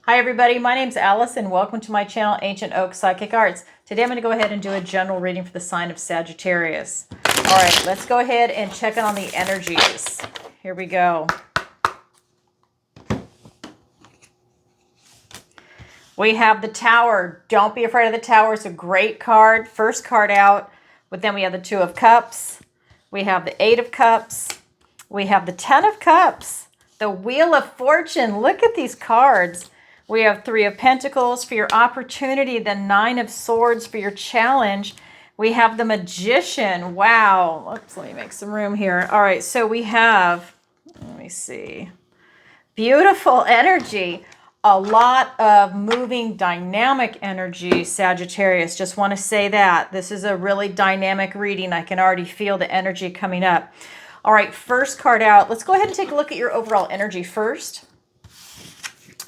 Hi everybody, my name's Alison. Welcome to my channel, Ancient Oak Psychic Arts. Today I'm going to go ahead and do a general reading for the sign of Sagittarius. All right, let's go ahead and check in on the energies. Here we go. We have the Tower. Don't be afraid of the Tower. It's a great card. First card out. But then we have the Two of Cups. We have the Eight of Cups. We have the Ten of Cups. The Wheel of Fortune. Look at these cards. We have Three of Pentacles for your opportunity, the Nine of Swords for your challenge. We have the Magician. Wow. Let me make some room here. All right, so we have, let me see, beautiful energy. A lot of moving, dynamic energy, Sagittarius. Just want to say that. This is a really dynamic reading. I can already feel the energy coming up. All right, first card out. Let's go ahead and take a look at your overall energy first.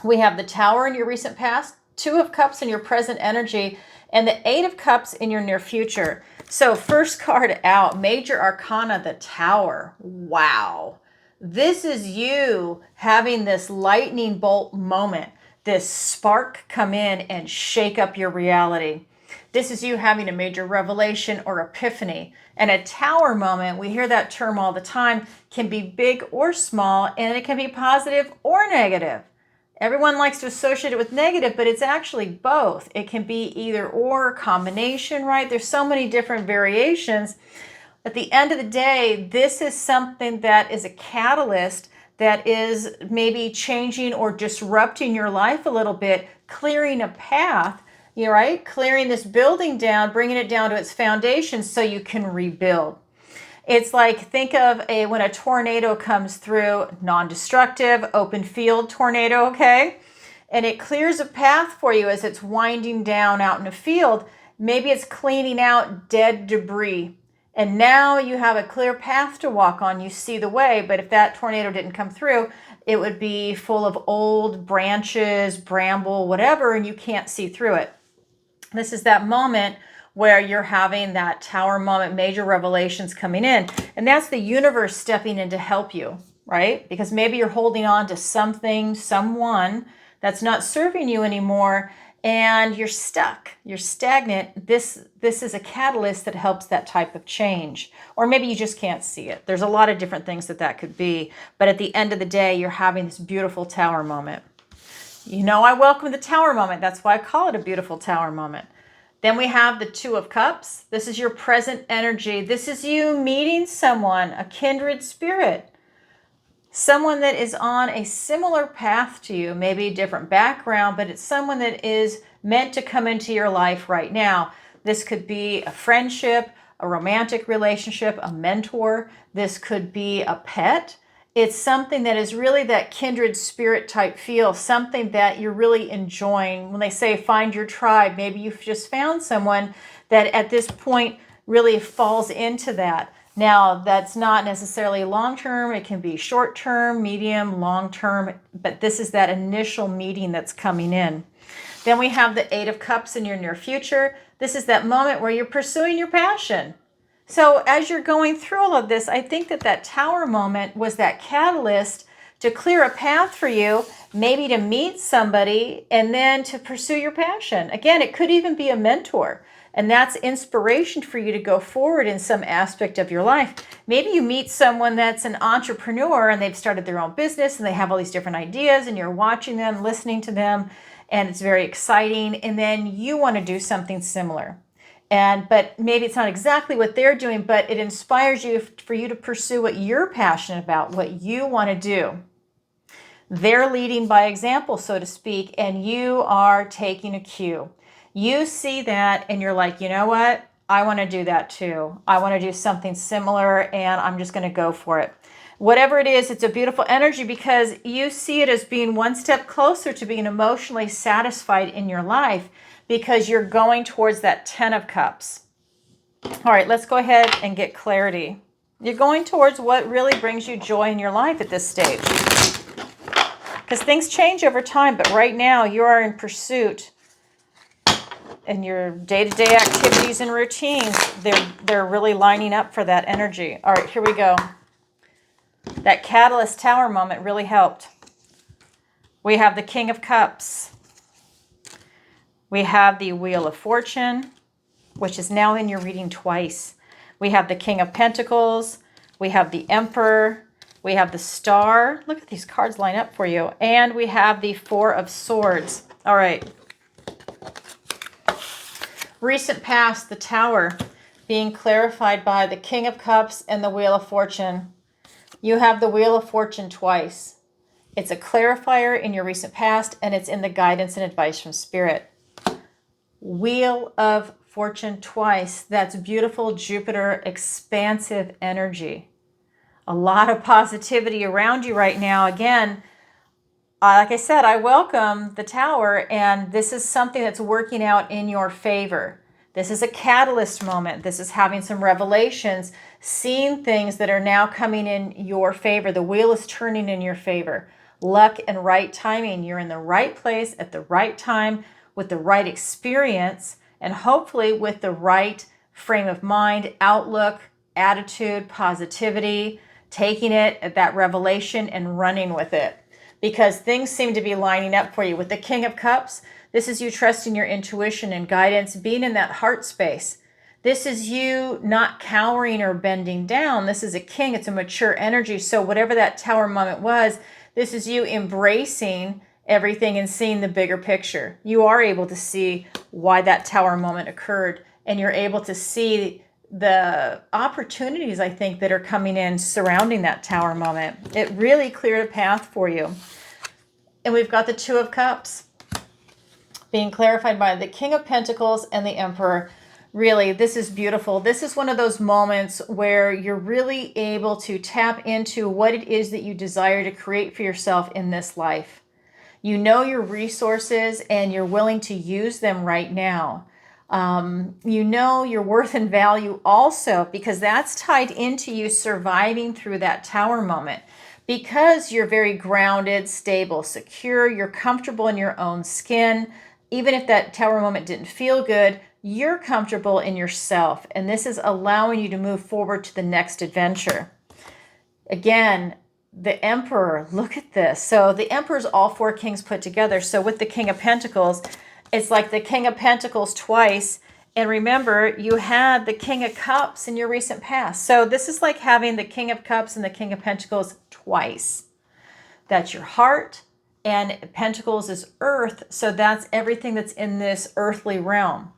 We have the Tower in your recent past, Two of Cups in your present energy, and the Eight of Cups in your near future. So first card out, Major Arcana, the Tower. Wow. This is you having this lightning bolt moment, this spark come in and shake up your reality. This is you having a major revelation or epiphany. And a Tower moment, we hear that term all the time, can be big or small, and it can be positive or negative. Everyone likes to associate it with negative, but it's actually both. It can be either or, combination, right? There's so many different variations. At the end of the day, this is something that is a catalyst that is maybe changing or disrupting your life a little bit, clearing a path, right? Clearing this building down, bringing it down to its foundation so you can rebuild. It's like, think of when a tornado comes through, non-destructive, open field tornado, okay? And it clears a path for you as it's winding down out in a field. Maybe it's cleaning out dead debris. And now you have a clear path to walk on. You see the way. But if that tornado didn't come through, it would be full of old branches, bramble, whatever, and you can't see through it. This is that moment where you're having that Tower moment, major revelations coming in. And that's the universe stepping in to help you, right? Because maybe you're holding on to something, someone that's not serving you anymore, and you're stuck, you're stagnant. This is a catalyst that helps that type of change. Or maybe you just can't see it. There's a lot of different things that could be. But at the end of the day, you're having this beautiful Tower moment. You know, I welcome the Tower moment. That's why I call it a beautiful Tower moment. Then we have the Two of Cups. This is your present energy. This is you meeting someone, a kindred spirit. Someone that is on a similar path to you, maybe a different background, but it's someone that is meant to come into your life right now. This could be a friendship, a romantic relationship, a mentor. This could be a pet. It's something that is really that kindred spirit type feel, something that you're really enjoying. When they say find your tribe, maybe you've just found someone that at this point really falls into that. Now, that's not necessarily long-term. It can be short-term, medium, long-term, but this is that initial meeting that's coming in. Then we have the Eight of Cups in your near future. This is that moment where you're pursuing your passion. So as you're going through all of this, I think that Tower moment was that catalyst to clear a path for you, maybe to meet somebody and then to pursue your passion. Again, it could even be a mentor. And that's inspiration for you to go forward in some aspect of your life. Maybe you meet someone that's an entrepreneur and they've started their own business and they have all these different ideas and you're watching them, listening to them, and it's very exciting. And then you want to do something similar. But maybe it's not exactly what they're doing, but it inspires you for you to pursue what you're passionate about, what you want to do. They're leading by example, so to speak, and you are taking a cue. You see that and you're like, you know what? I want to do that too. I want to do something similar and I'm just going to go for it. Whatever it is, it's a beautiful energy because you see it as being one step closer to being emotionally satisfied in your life because you're going towards that Ten of Cups. All right, let's go ahead and get clarity. You're going towards what really brings you joy in your life at this stage. Because things change over time, but right now you are in pursuit and your day-to-day activities and routines, they're really lining up for that energy. All right, here we go. That Catalyst Tower moment really helped. We have the King of Cups. We have the Wheel of Fortune, which is now in your reading twice. We have the King of Pentacles. We have the Emperor. We have the Star. Look at these cards line up for you. And we have the Four of Swords. All right. Recent past, the Tower, being clarified by the King of Cups and the Wheel of Fortune. You have the Wheel of Fortune twice. It's a clarifier in your recent past, and it's in the guidance and advice from Spirit. Wheel of Fortune twice. That's beautiful Jupiter, expansive energy. A lot of positivity around you right now. Again, like I said, I welcome the Tower, and this is something that's working out in your favor. This is a catalyst moment. This is having some revelations, seeing things that are now coming in your favor. The wheel is turning in your favor. Luck and right timing. You're in the right place at the right time with the right experience, and hopefully with the right frame of mind, outlook, attitude, positivity, taking it at that revelation and running with it. Because things seem to be lining up for you. With the King of Cups, this is you trusting your intuition and guidance, being in that heart space. This is you not cowering or bending down. This is a king. It's a mature energy. So whatever that Tower moment was, this is you embracing everything and seeing the bigger picture. You are able to see why that Tower moment occurred, and you're able to see the opportunities, I think, that are coming in surrounding that Tower moment. It really cleared a path for you. And we've got the Two of Cups being clarified by the King of Pentacles and the Emperor. Really, this is beautiful. This is one of those moments where you're really able to tap into what it is that you desire to create for yourself in this life. You know your resources and you're willing to use them right now. You know your worth and value also, because that's tied into you surviving through that Tower moment. Because you're very grounded, stable, secure, you're comfortable in your own skin. Even if that Tower moment didn't feel good, you're comfortable in yourself. And this is allowing you to move forward to the next adventure. Again, the Emperor, look at this. So the Emperor is all four kings put together. So with the King of Pentacles, it's like the King of Pentacles twice. And remember, you had the King of Cups in your recent past. So this is like having the King of Cups and the King of Pentacles twice. That's your heart, and Pentacles is earth. So that's everything that's in this earthly realm.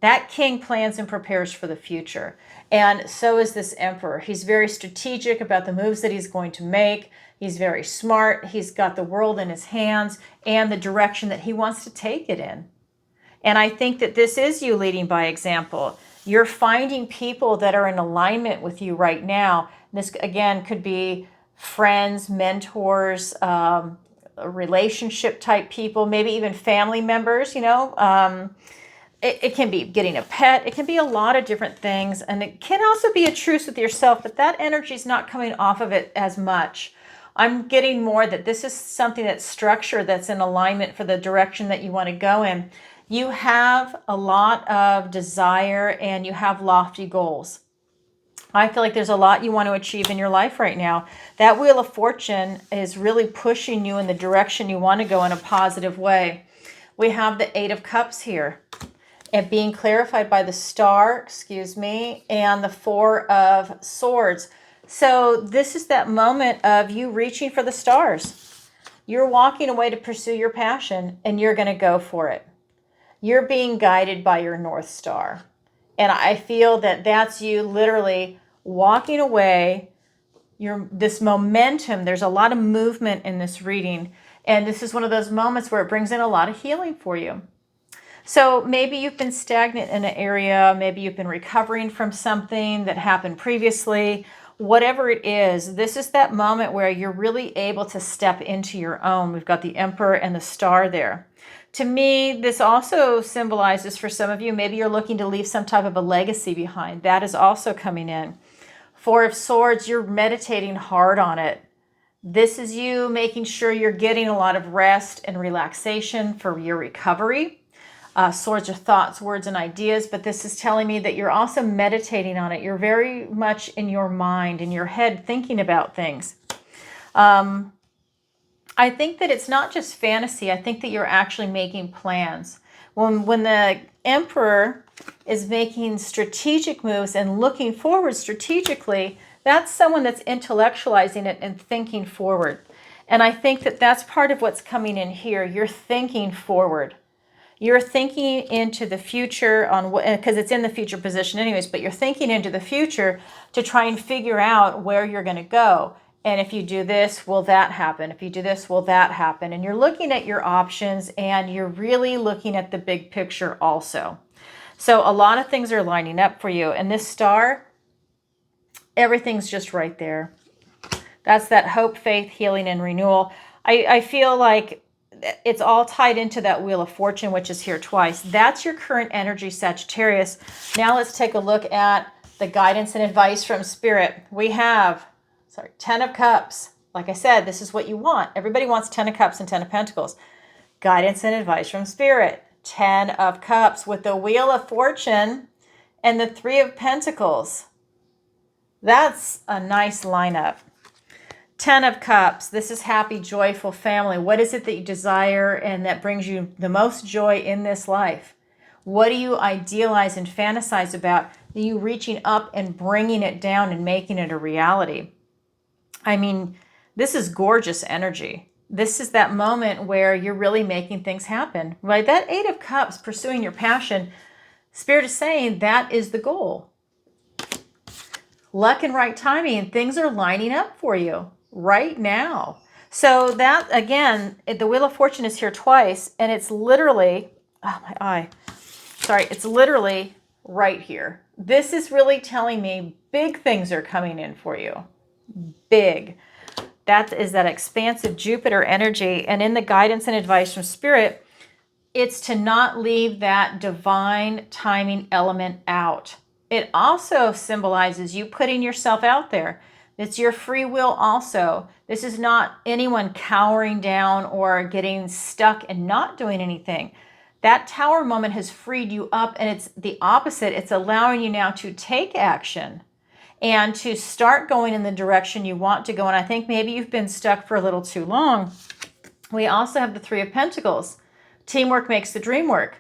That king plans and prepares for the future. And so is this Emperor. He's very strategic about the moves that he's going to make. He's very smart. He's got the world in his hands and the direction that he wants to take it in. And I think that this is you leading by example. You're finding people that are in alignment with you right now. This, again, could be friends, mentors, relationship type people, maybe even family members, It can be getting a pet. It can be a lot of different things. And it can also be a truce with yourself, but that energy is not coming off of it as much. I'm getting more that this is something that's structured, that's in alignment for the direction that you want to go in. You have a lot of desire and you have lofty goals. I feel like there's a lot you want to achieve in your life right now. That Wheel of Fortune is really pushing you in the direction you want to go in a positive way. We have the Eight of Cups here, and being clarified by the Star, and the Four of Swords. So this is that moment of you reaching for the stars. You're walking away to pursue your passion, and you're going to go for it. You're being guided by your North Star. And I feel that that's you literally walking away. This momentum, there's a lot of movement in this reading. And this is one of those moments where it brings in a lot of healing for you. So maybe you've been stagnant in an area. Maybe you've been recovering from something that happened previously. Whatever it is, this is that moment where you're really able to step into your own. We've got the Emperor and the Star there. To me, this also symbolizes for some of you, maybe you're looking to leave some type of a legacy behind. That is also coming in. Four of Swords, you're meditating hard on it. This is you making sure you're getting a lot of rest and relaxation for your recovery. Swords are thoughts, words, and ideas, but this is telling me that you're also meditating on it. You're very much in your mind, in your head, thinking about things. I think that it's not just fantasy. I think that you're actually making plans. When the Emperor is making strategic moves and looking forward strategically, that's someone that's intellectualizing it and thinking forward. And I think that that's part of what's coming in here. You're thinking forward. You're thinking into the future on what, because it's in the future position anyways, but you're thinking into the future to try and figure out where you're going to go. And if you do this, will that happen? If you do this, will that happen? And you're looking at your options, and you're really looking at the big picture also. So a lot of things are lining up for you. And this star, everything's just right there. That's that hope, faith, healing, and renewal. I feel like it's all tied into that Wheel of Fortune, which is here twice. That's your current energy, Sagittarius. Now let's take a look at the guidance and advice from Spirit. We have, 10 of Cups. Like I said, this is what you want. Everybody wants 10 of Cups and 10 of Pentacles. Guidance and advice from Spirit. 10 of Cups with the Wheel of Fortune and the 3 of Pentacles. That's a nice lineup. 10 of Cups. This is happy, joyful family. What is it that you desire and that brings you the most joy in this life? What do you idealize and fantasize about? Are you reaching up and bringing it down and making it a reality? I mean, this is gorgeous energy. This is that moment where you're really making things happen, right? That 8 of Cups, pursuing your passion, Spirit is saying that is the goal. Luck and right timing, and things are lining up for you right now. So that, again, the Wheel of Fortune is here twice, and it's literally, oh my eye, sorry, it's literally right here. This is really telling me big things are coming in for you. Big. That is that expansive Jupiter energy. And in the guidance and advice from Spirit, it's to not leave that divine timing element out. It also symbolizes you putting yourself out there. It's your free will also. This is not anyone cowering down or getting stuck and not doing anything. That Tower moment has freed you up, and it's the opposite. It's allowing you now to take action and to start going in the direction you want to go. And I think maybe you've been stuck for a little too long. We also have the 3 of Pentacles. Teamwork makes the dream work.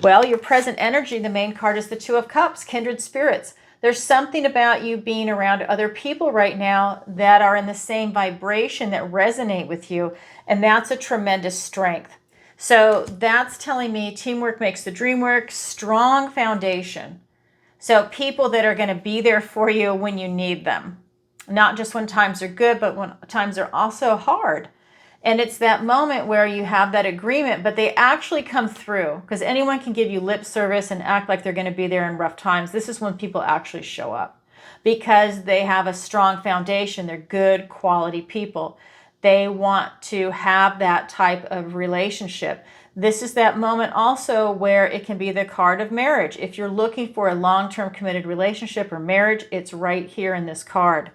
Well, your present energy, the main card is the 2 of Cups, kindred spirits. There's something about you being around other people right now that are in the same vibration, that resonate with you, and that's a tremendous strength. So that's telling me teamwork makes the dream work, strong foundation. So people that are going to be there for you when you need them, not just when times are good, but when times are also hard. And it's that moment where you have that agreement, but they actually come through, because anyone can give you lip service and act like they're going to be there in rough times. This is when people actually show up because they have a strong foundation. They're good quality people. They want to have that type of relationship. This is that moment also where it can be the card of marriage. If you're looking for a long-term committed relationship or marriage, it's right here in this card.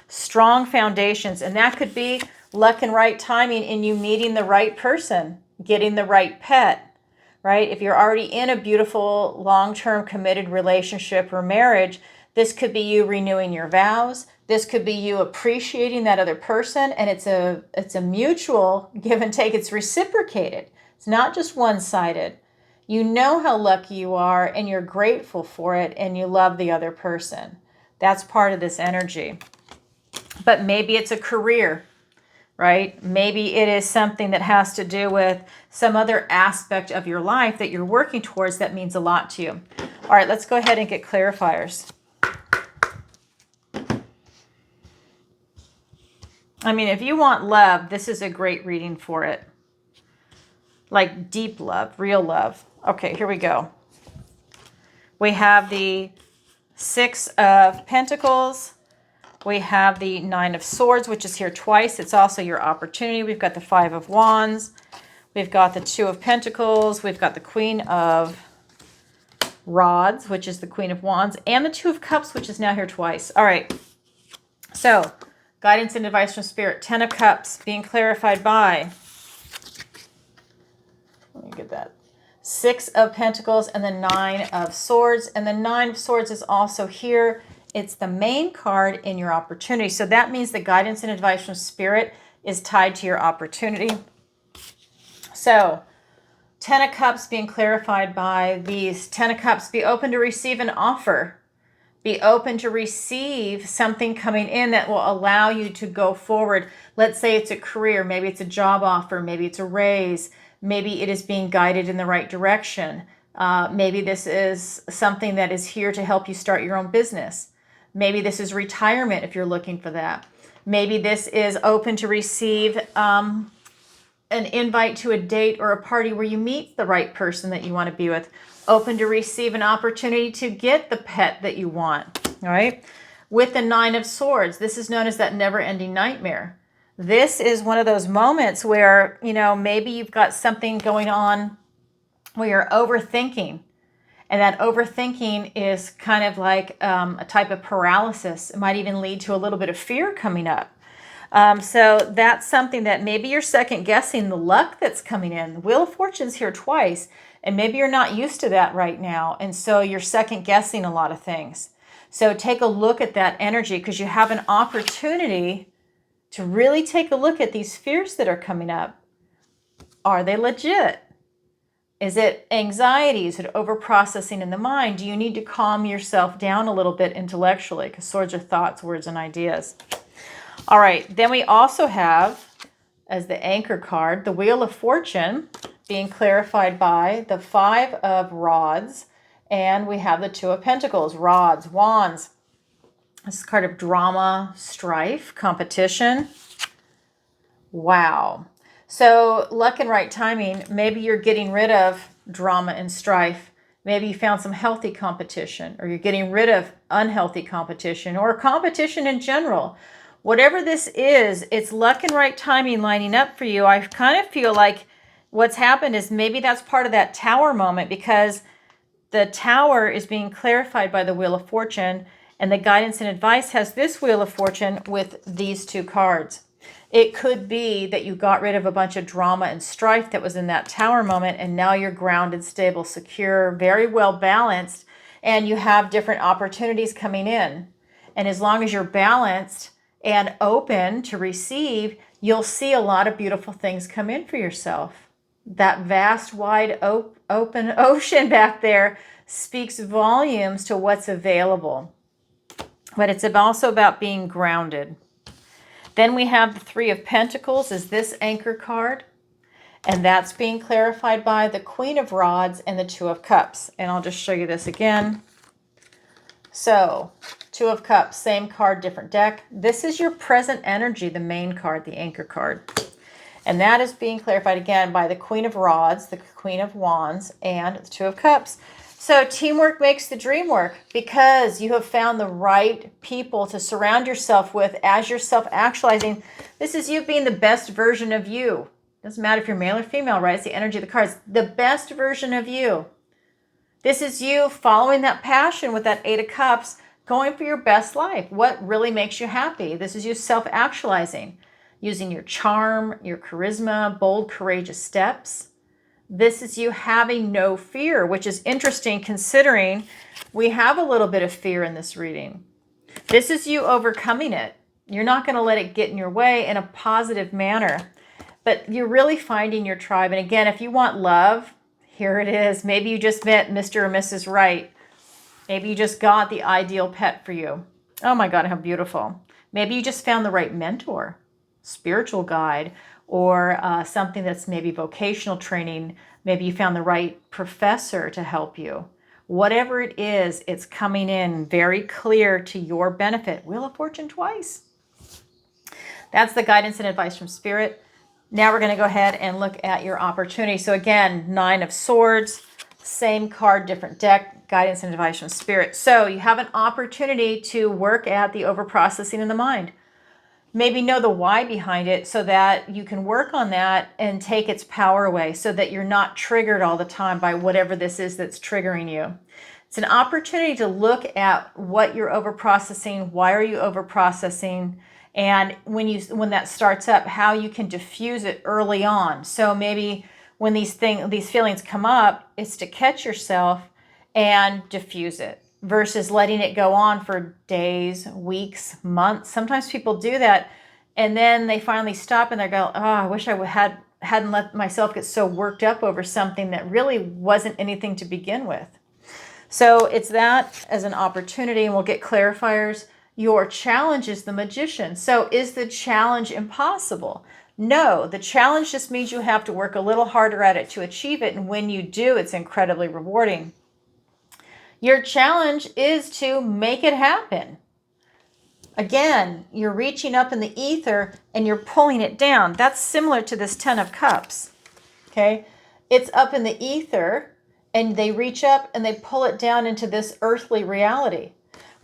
Strong foundations, and that could be luck and right timing in you meeting the right person, getting the right pet, right? If you're already in a beautiful long-term committed relationship or marriage, this could be you renewing your vows. This could be you appreciating that other person, and it's a mutual give and take. It's reciprocated. It's not just one-sided. You know how lucky you are, and you're grateful for it, and you love the other person. That's part of this energy. But maybe it's a career, right? Maybe it is something that has to do with some other aspect of your life that you're working towards that means a lot to you. All right, let's go ahead and get clarifiers. I mean, if you want love, this is a great reading for it. Like deep love, real love. Okay, here we go. We have the 6 of Pentacles. We have the 9 of Swords, which is here twice. It's also your opportunity. We've got the 5 of Wands. We've got the 2 of Pentacles. We've got the Queen of Rods, which is the Queen of Wands, and the 2 of Cups, which is now here twice. All right. So, guidance and advice from Spirit. 10 of Cups being clarified by, let me get that, 6 of Pentacles and the 9 of Swords. And the 9 of Swords is also here. It's the main card in your opportunity. So that means the guidance and advice from Spirit is tied to your opportunity. So 10 of Cups being clarified by these 10 of Cups. Be open to receive an offer. Be open to receive something coming in that will allow you to go forward. Let's say it's a career, maybe it's a job offer, maybe it's a raise, maybe it is being guided in the right direction. Maybe this is something that is here to help you start your own business. Maybe this is retirement if you're looking for that. Maybe this is open to receive an invite to a date or a party where you meet the right person that you want to be with. Open to receive an opportunity to get the pet that you want, all right? With the 9 of Swords, this is known as that never-ending nightmare. This is one of those moments where, you know, maybe you've got something going on where you're overthinking. And that overthinking is kind of like a type of paralysis. It might even lead to a little bit of fear coming up. So that's something that maybe you're second guessing the luck that's coming in. The Wheel of Fortune's here twice, and maybe you're not used to that right now. And so you're second guessing a lot of things. So take a look at that energy, because you have an opportunity to really take a look at these fears that are coming up. Are they legit? Is it anxiety? Is it overprocessing in the mind? Do you need to calm yourself down a little bit intellectually? Because swords are thoughts, words, and ideas. All right, then we also have, as the anchor card, the Wheel of Fortune being clarified by the 5 of Rods, and we have the 2 of Pentacles, Rods, Wands. This is a card of drama, strife, competition. Wow. So luck and right timing, maybe you're getting rid of drama and strife. Maybe you found some healthy competition, or you're getting rid of unhealthy competition, or competition in general. Whatever this is, it's luck and right timing lining up for you. I kind of feel like what's happened is maybe that's part of that Tower moment, because the Tower is being clarified by the Wheel of Fortune, and the guidance and advice has this Wheel of Fortune with these 2 cards. It could be that you got rid of a bunch of drama and strife that was in that Tower moment, and now you're grounded, stable, secure, very well balanced, and you have different opportunities coming in. And as long as you're balanced and open to receive, you'll see a lot of beautiful things come in for yourself. That vast, wide open ocean back there speaks volumes to what's available. But it's also about being grounded. Then we have the 3 of Pentacles as this anchor card, and that's being clarified by the Queen of Rods and the 2 of Cups. And I'll just show you this again. So 2 of Cups, same card, different deck. This is your present energy, the main card, the anchor card. And that is being clarified again by the Queen of Rods, the Queen of Wands, and the 2 of Cups. So teamwork makes the dream work, because you have found the right people to surround yourself with as you're self-actualizing. This is you being the best version of you. Doesn't matter if you're male or female, right? It's the energy of the cards. The best version of you. This is you following that passion with that 8 of Cups, going for your best life. What really makes you happy? This is you self-actualizing, using your charm, your charisma, bold, courageous steps. This is you having no fear, which is interesting considering we have a little bit of fear in this reading. This is you overcoming it. You're not going to let it get in your way in a positive manner, but you're really finding your tribe. And again, if you want love, here it is. Maybe you just met Mr. or Mrs. Right. Maybe you just got the ideal pet for you. Oh my God, how beautiful. Maybe you just found the right mentor, spiritual guide, or something that's maybe vocational training. Maybe you found the right professor to help you. Whatever it is, it's coming in very clear to your benefit. Wheel of Fortune twice. That's the guidance and advice from Spirit. Now we're going to go ahead and look at your opportunity. So again, 9 of Swords, same card, different deck, guidance and advice from Spirit. So you have an opportunity to work at the overprocessing in the mind. Maybe know the why behind it so that you can work on that and take its power away, so that you're not triggered all the time by whatever this is that's triggering you. It's an opportunity to look at what you're overprocessing, why are you overprocessing, and when that starts up, how you can diffuse it early on. So maybe when these feelings come up, it's to catch yourself and diffuse it, versus letting it go on for days, weeks, months. Sometimes people do that, And then they finally stop and they go, oh, I wish I hadn't let myself get so worked up over something that really wasn't anything to begin with. So it's that as an opportunity, and we'll get clarifiers. Your challenge is the magician. So is the challenge impossible? No, the challenge just means you have to work a little harder at it to achieve it. And when you do, it's incredibly rewarding. Your challenge is to make it happen. Again, you're reaching up in the ether and you're pulling it down. That's similar to this 10 of Cups. Okay? It's up in the ether and they reach up and they pull it down into this earthly reality.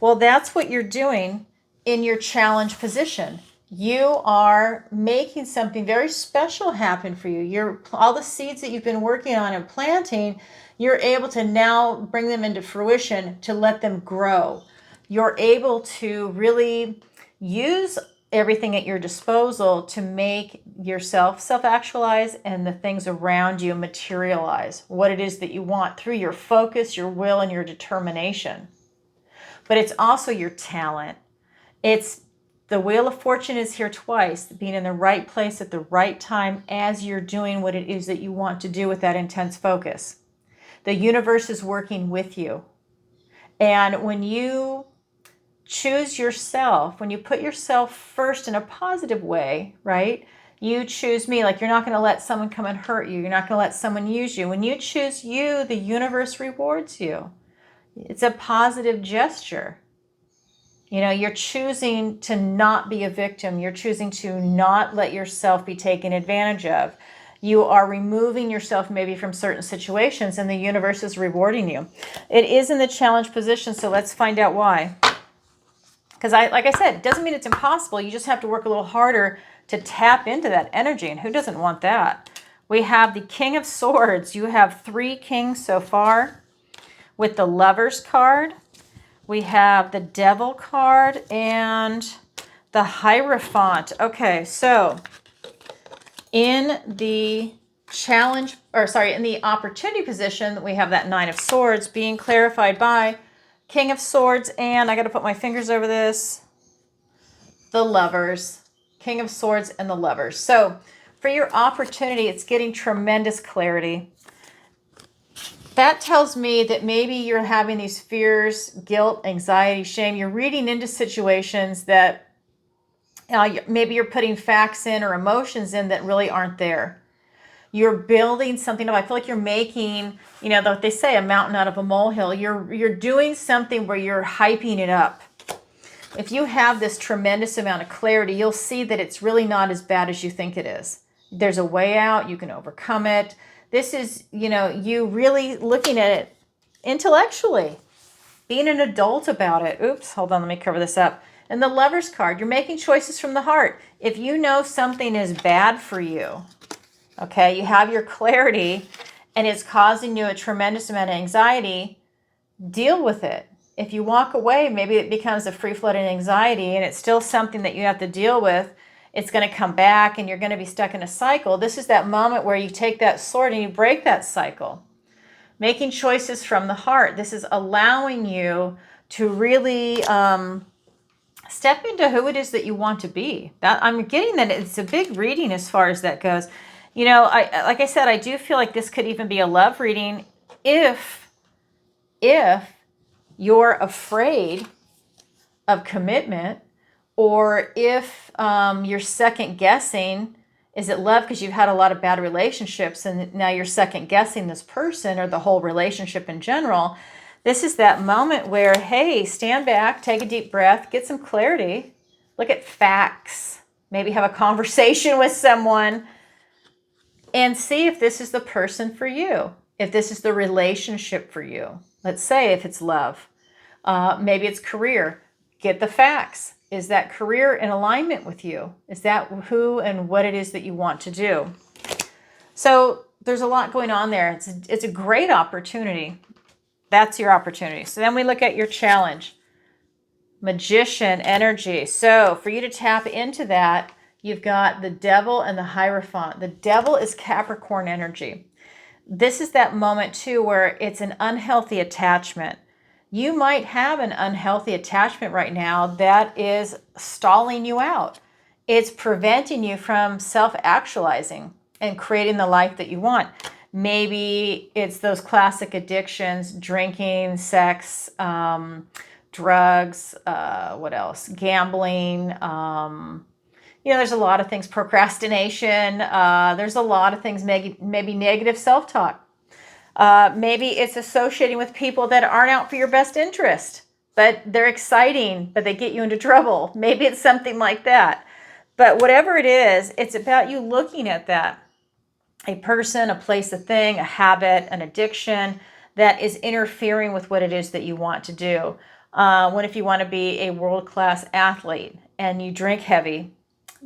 Well, that's what you're doing in your challenge position. You are making something very special happen for you. All the seeds that you've been working on and planting, you're able to now bring them into fruition to let them grow. You're able to really use everything at your disposal to make yourself self-actualize and the things around you materialize what it is that you want through your focus, your will, and your determination. But it's also your talent. It's the Wheel of Fortune is here twice, being in the right place at the right time as you're doing what it is that you want to do with that intense focus. The universe is working with you. And when you choose yourself, when you put yourself first in a positive way, right? You choose me, like you're not going to let someone come and hurt you. You're not going to let someone use you. When you choose you, the universe rewards you. It's a positive gesture. You know, you're choosing to not be a victim. You're choosing to not let yourself be taken advantage of. You are removing yourself maybe from certain situations and the universe is rewarding you. It is in the challenge position, so let's find out why. Because like I said, it doesn't mean it's impossible. You just have to work a little harder to tap into that energy. And who doesn't want that? We have the King of Swords. You have 3 kings so far. With the Lovers card, we have the Devil card and the Hierophant. Okay, so in the challenge, in the opportunity position, we have that 9 of Swords being clarified by King of Swords, and I got to put my fingers over this, the Lovers, King of Swords and the Lovers. So for your opportunity, it's getting tremendous clarity. That tells me that maybe you're having these fears, guilt, anxiety, shame. You're reading into situations that maybe you're putting facts in or emotions in that really aren't there. You're building something up. I feel like you're making, you know, what they say, a mountain out of a molehill. You're doing something where you're hyping it up. If you have this tremendous amount of clarity, you'll see that it's really not as bad as you think it is. There's a way out. You can overcome it. This is, you know, you really looking at it intellectually, being an adult about it. Oops, hold on, let me cover this up. And the Lovers card, you're making choices from the heart. If you know something is bad for you, okay, you have your clarity and it's causing you a tremendous amount of anxiety, deal with it. If you walk away, maybe it becomes a free-floating anxiety and it's still something that you have to deal with. It's going to come back and you're going to be stuck in a cycle. This is that moment where you take that sword and you break that cycle. Making choices from the heart. This is allowing you to really step into who it is that you want to be. That I'm getting that it's a big reading as far as that goes. You know, like I said, I do feel like this could even be a love reading if you're afraid of commitment, or if you're second guessing, is it love because you've had a lot of bad relationships and now you're second guessing this person or the whole relationship in general. This is that moment where, hey, stand back, take a deep breath, get some clarity, look at facts, maybe have a conversation with someone and see if this is the person for you, if this is the relationship for you. Let's say if it's love, maybe it's career. Get the facts. Is that career in alignment with you? Is that who and what it is that you want to do? So there's a lot going on there. It's a great opportunity. That's your opportunity. So then we look at your challenge. Magician energy. So for you to tap into that, you've got the Devil and the Hierophant. The Devil is Capricorn energy. This is that moment too where it's an unhealthy attachment. You might have an unhealthy attachment right now that is stalling you out. it's preventing you from self-actualizing and creating the life that you want. Maybe it's those classic addictions: drinking, sex, drugs, what else? Gambling. There's a lot of things. Procrastination. There's a lot of things. Maybe negative self-talk. Maybe it's associating with people that aren't out for your best interest, but they're exciting, but they get you into trouble. Maybe it's something like that. But whatever it is, it's about you looking at that. A person, a place, a thing, a habit, an addiction that is interfering with what it is that you want to do. If you want to be a world-class athlete and you drink heavy,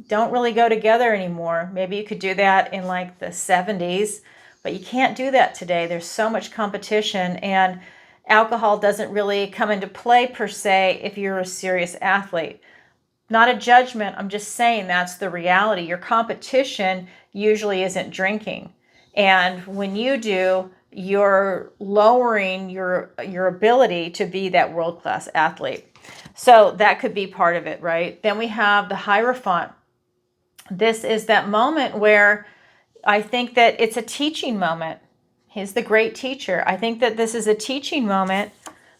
don't really go together anymore. Maybe you could do that in like the 70s, but you can't do that today. There's so much competition, and alcohol doesn't really come into play per se if you're a serious athlete. Not a judgment, I'm just saying that's the reality. Your competition usually isn't drinking. And when you do, you're lowering your ability to be that world-class athlete. So that could be part of it, right? Then we have the Hierophant. This is that moment where I think that it's a teaching moment. He's the great teacher. I think that this is a teaching moment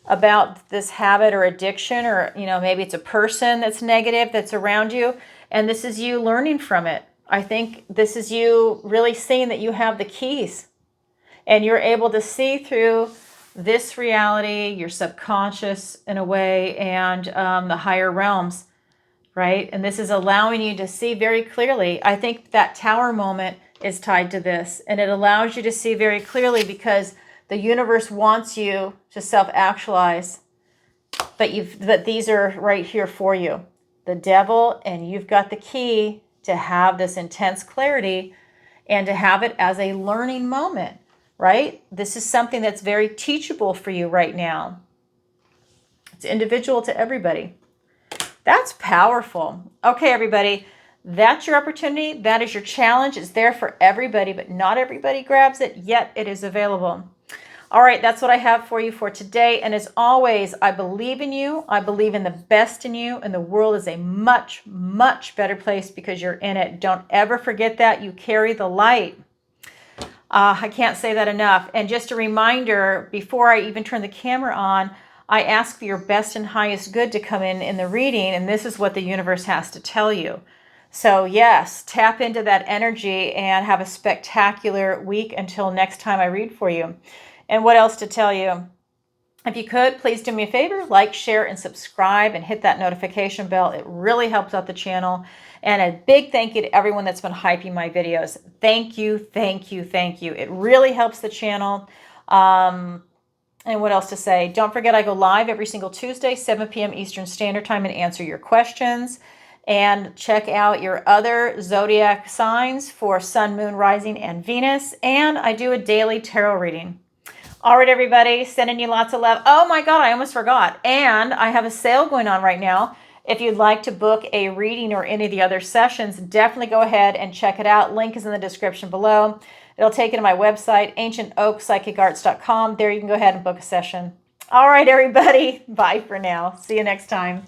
about this habit or addiction, or maybe it's a person that's negative that's around you, and this is you learning from it. I think this is you really seeing that you have the keys, and you're able to see through this reality, your subconscious in a way, and the higher realms, right? And this is allowing you to see very clearly. I think that Tower moment is tied to this, and it allows you to see very clearly because the universe wants you to self-actualize, but these are right here for you. The devil, and you've got the key to have this intense clarity and to have it as a learning moment, right? This is something that's very teachable for you right now. It's individual to everybody. That's powerful. Okay, everybody, that's your opportunity. That is your challenge. It's there for everybody, but not everybody grabs it, yet it is available. All right, that's what I have for you for today. And as always, I believe in you. I believe in the best in you. And the world is a much, much better place because you're in it. Don't ever forget that. You carry the light. I can't say that enough. And just a reminder, before I even turn the camera on, I ask for your best and highest good to come in the reading. And this is what the universe has to tell you. So yes, tap into that energy and have a spectacular week until next time I read for you. And what else to tell you? If you could, please do me a favor, like, share, and subscribe, and hit that notification bell. It really helps out the channel. And a big thank you to everyone that's been hyping my videos. Thank you, thank you, thank you. It really helps the channel. And what else to say? Don't forget, I go live every single Tuesday, 7 p.m. Eastern Standard Time, and answer your questions. And check out your other zodiac signs for Sun, Moon, Rising, and Venus. And I do a daily tarot reading. All right, everybody, sending you lots of love. Oh my God, I almost forgot. And I have a sale going on right now. If you'd like to book a reading or any of the other sessions, definitely go ahead and check it out. Link is in the description below. It'll take you to my website, ancientoakpsychicarts.com. There you can go ahead and book a session. All right, everybody, bye for now. See you next time.